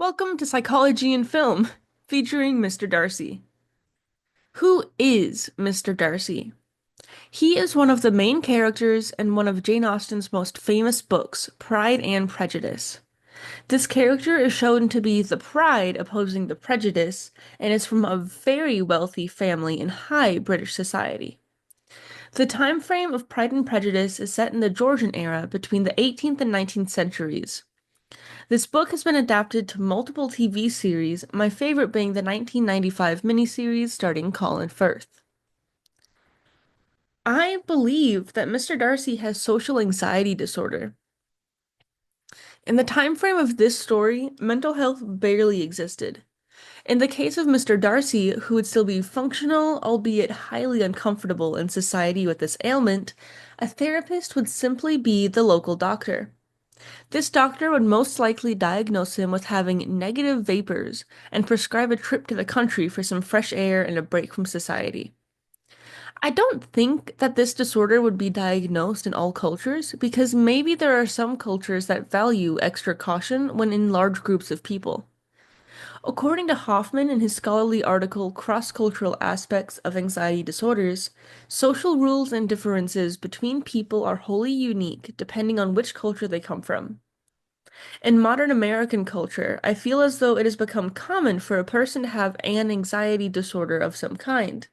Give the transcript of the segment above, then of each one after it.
Welcome to Psychology in Film, featuring Mr. Darcy. Who is Mr. Darcy? He is one of the main characters in one of Jane Austen's most famous books, Pride and Prejudice. This character is shown to be the pride opposing the prejudice and is from a very wealthy family in high British society. The time frame of Pride and Prejudice is set in the Georgian era between the 18th and 19th centuries. This book has been adapted to multiple TV series, my favorite being the 1995 miniseries starring Colin Firth. I believe that Mr. Darcy has social anxiety disorder. In the time frame of this story, mental health barely existed. In the case of Mr. Darcy, who would still be functional, albeit highly uncomfortable in society with this ailment, a therapist would simply be the local doctor. This doctor would most likely diagnose him with having negative vapors and prescribe a trip to the country for some fresh air and a break from society. I don't think that this disorder would be diagnosed in all cultures because maybe there are some cultures that value extra caution when in large groups of people. According to Hoffman in his scholarly article Cross-Cultural Aspects of Anxiety Disorders, social rules and differences between people are wholly unique depending on which culture they come from. In modern American culture, I feel as though it has become common for a person to have an anxiety disorder of some kind.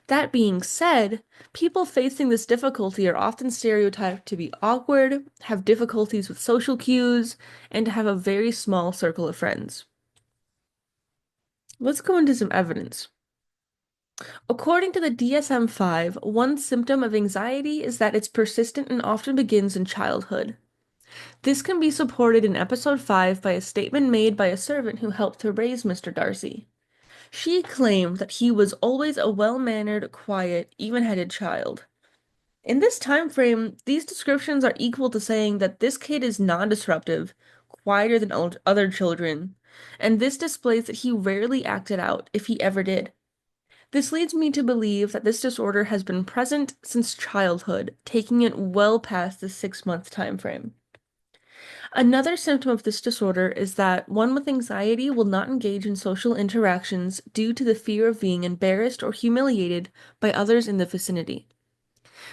That being said, people facing this difficulty are often stereotyped to be awkward, have difficulties with social cues, and to have a very small circle of friends. Let's go into some evidence. According to the DSM-5, one symptom of anxiety is that it's persistent and often begins in childhood. This can be supported in episode 5 by a statement made by a servant who helped to raise Mr. Darcy. She claimed that he was always a well-mannered, quiet, even-headed child. In this time frame, these descriptions are equal to saying that this kid is non-disruptive, quieter than other children, and this displays that he rarely acted out, if he ever did. This leads me to believe that this disorder has been present since childhood, taking it well past the 6-month time frame. Another symptom of this disorder is that one with anxiety will not engage in social interactions due to the fear of being embarrassed or humiliated by others in the vicinity.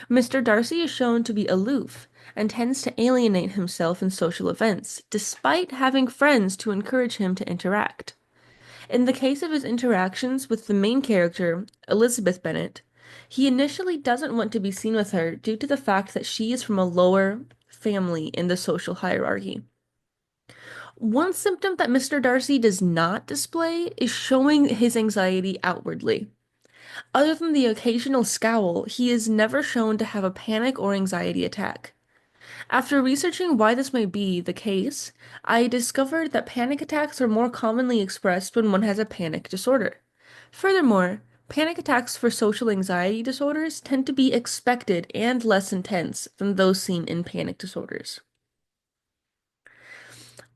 Mr. Darcy is shown to be aloof and tends to alienate himself in social events, despite having friends to encourage him to interact. In the case of his interactions with the main character, Elizabeth Bennet, he initially doesn't want to be seen with her due to the fact that she is from a lower family in the social hierarchy. One symptom that Mr. Darcy does not display is showing his anxiety outwardly. Other than the occasional scowl, he is never shown to have a panic or anxiety attack. After researching why this may be the case, I discovered that panic attacks are more commonly expressed when one has a panic disorder. Furthermore, panic attacks for social anxiety disorders tend to be expected and less intense than those seen in panic disorders.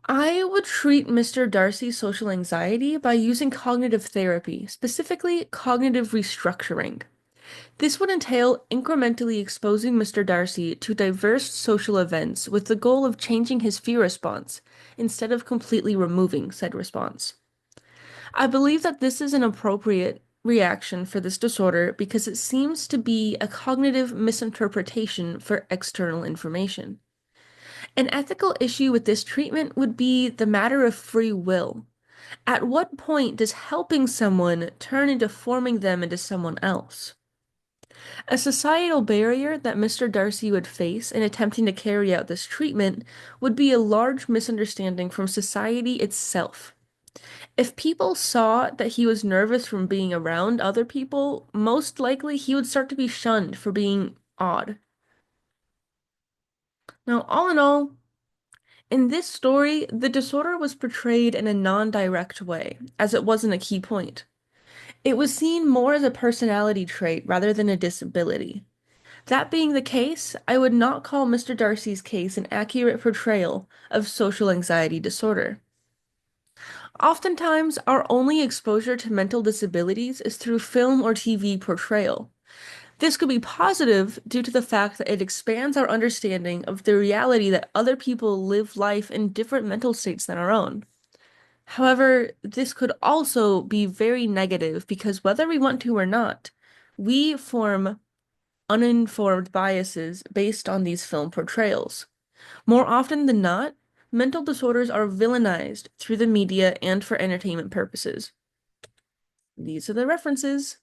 I would treat Mr. Darcy's social anxiety by using cognitive therapy, specifically cognitive restructuring. This would entail incrementally exposing Mr. Darcy to diverse social events with the goal of changing his fear response, instead of completely removing said response. I believe that this is an appropriate reaction for this disorder because it seems to be a cognitive misinterpretation for external information. An ethical issue with this treatment would be the matter of free will. At what point does helping someone turn into forming them into someone else? A societal barrier that Mr. Darcy would face in attempting to carry out this treatment would be a large misunderstanding from society itself. If people saw that he was nervous from being around other people, most likely he would start to be shunned for being odd. Now, all in all, in this story, the disorder was portrayed in a non-direct way, as it wasn't a key point. It was seen more as a personality trait rather than a disability. That being the case, I would not call Mr. Darcy's case an accurate portrayal of social anxiety disorder. Oftentimes, our only exposure to mental disabilities is through film or TV portrayal. This could be positive due to the fact that it expands our understanding of the reality that other people live life in different mental states than our own. However, this could also be very negative because whether we want to or not, we form uninformed biases based on these film portrayals. More often than not, mental disorders are villainized through the media and for entertainment purposes. These are the references.